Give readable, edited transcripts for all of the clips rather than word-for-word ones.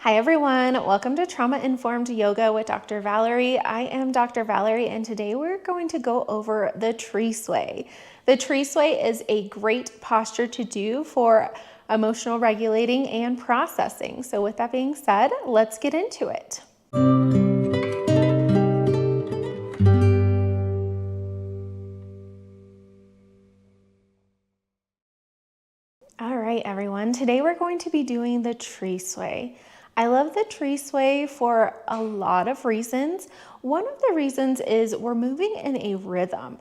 Hi everyone, welcome to Trauma Informed Yoga with Dr. Valerie. I am Dr. Valerie and today we're going to go over the tree sway. The tree sway is a great posture to do for emotional regulating and processing. So with that being said, let's get into it. All right, everyone. Today we're going to be doing the tree sway. I love the tree sway for a lot of reasons. One of the reasons is we're moving in a rhythm.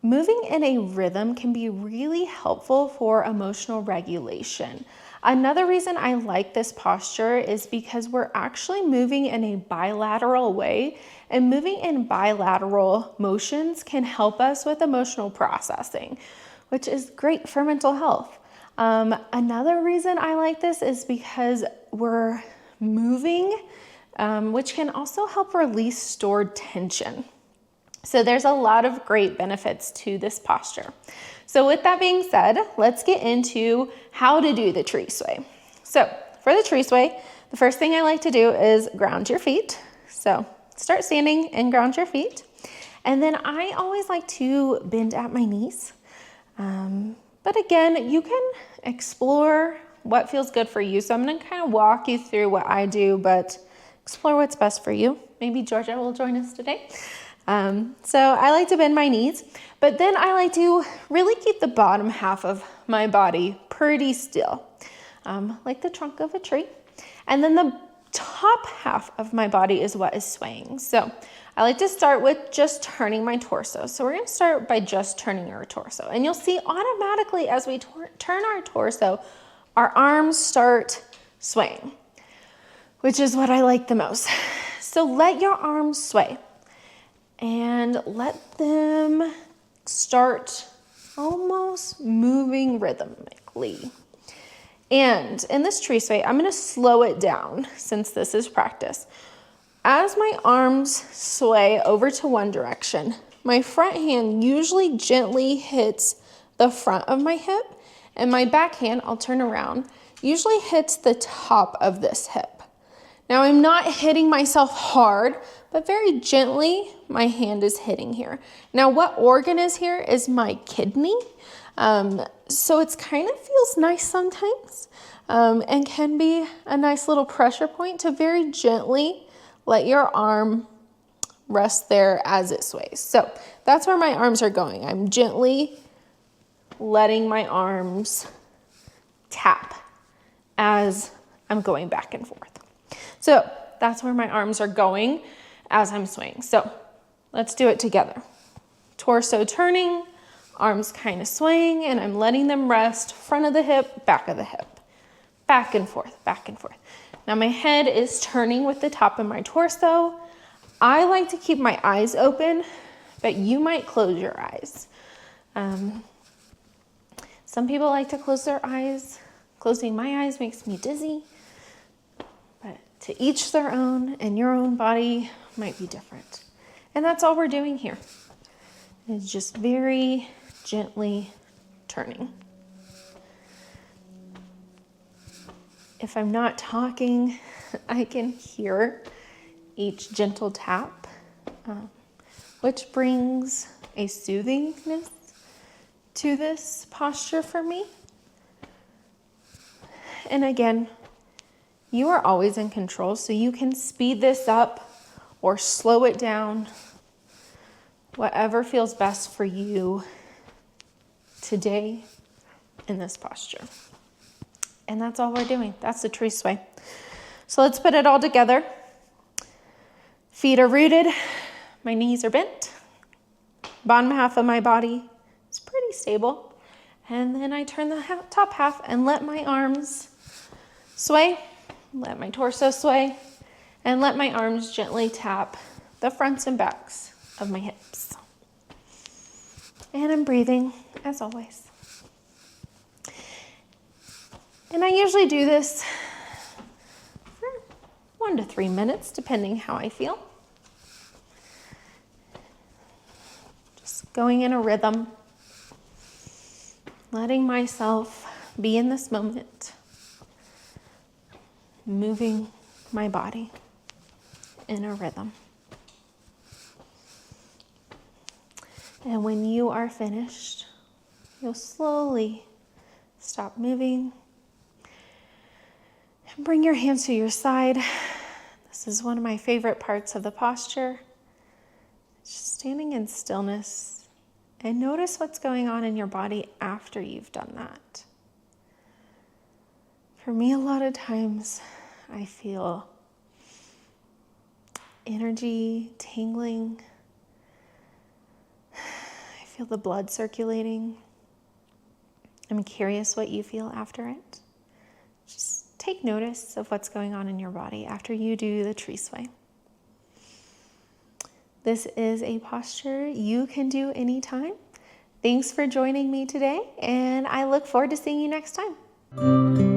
Moving in a rhythm can be really helpful for emotional regulation. Another reason I like this posture is because we're actually moving in a bilateral way, and moving in bilateral motions can help us with emotional processing, which is great for mental health. Another reason I like this is because we're moving, which can also help release stored tension. So there's a lot of great benefits to this posture. So with that being said, let's get into how to do the tree sway. So for the tree sway, the first thing I like to do is ground your feet. So start standing and ground your feet. And then I always like to bend at my knees. But again, you can explore what feels good for you. So I'm going to kind of walk you through what I do, but explore what's best for you. Maybe Georgia will join us today. So I like to bend my knees, but then I like to really keep the bottom half of my body pretty still, like the trunk of a tree. And then the top half of my body is what is swaying. So I like to start with just turning my torso. So we're going to start by just turning our torso. And you'll see automatically as we turn our torso, our arms start swaying, which is what I like the most. So let your arms sway and let them start almost moving rhythmically. And in this tree sway, I'm going to slow it down since this is practice. As my arms sway over to one direction, my front hand usually gently hits the front of my hip, and my back hand, I'll turn around, usually hits the top of this hip. Now I'm not hitting myself hard, but very gently my hand is hitting here. Now what organ is here is my kidney. So it's kind of feels nice sometimes and can be a nice little pressure point to very gently let your arm rest there as it sways. So that's where my arms are going. I'm gently letting my arms tap as I'm going back and forth. So that's where my arms are going as I'm swaying. So let's do it together. Torso turning, arms kind of swaying, and I'm letting them rest front of the hip, back of the hip. Back and forth, back and forth. Now my head is turning with the top of my torso. I like to keep my eyes open, but you might close your eyes. Some people like to close their eyes. Closing my eyes makes me dizzy, but to each their own, and your own body might be different. And that's all we're doing here. It's just very gently turning. If I'm not talking, I can hear each gentle tap, which brings a soothingness to this posture for me. And again, you are always in control, so you can speed this up or slow it down, whatever feels best for you today in this posture. And that's all we're doing. That's the tree sway. So let's put it all together. Feet are rooted. My knees are bent. Bottom half of my body is pretty stable. And then I turn the top half and let my arms sway. Let my torso sway. And let my arms gently tap the fronts and backs of my hips. And I'm breathing as always. And I usually do this for 1 to 3 minutes, depending how I feel. Just going in a rhythm, letting myself be in this moment, moving my body in a rhythm. And when you are finished, you'll slowly stop moving and bring your hands to your side. This is one of my favorite parts of the posture. Just standing in stillness, and notice what's going on in your body after you've done that. For me, a lot of times I feel energy tingling. I feel the blood circulating. I'm curious what you feel after it. Just take notice of what's going on in your body after you do the tree sway. This is a posture you can do anytime. Thanks for joining me today, and I look forward to seeing you next time.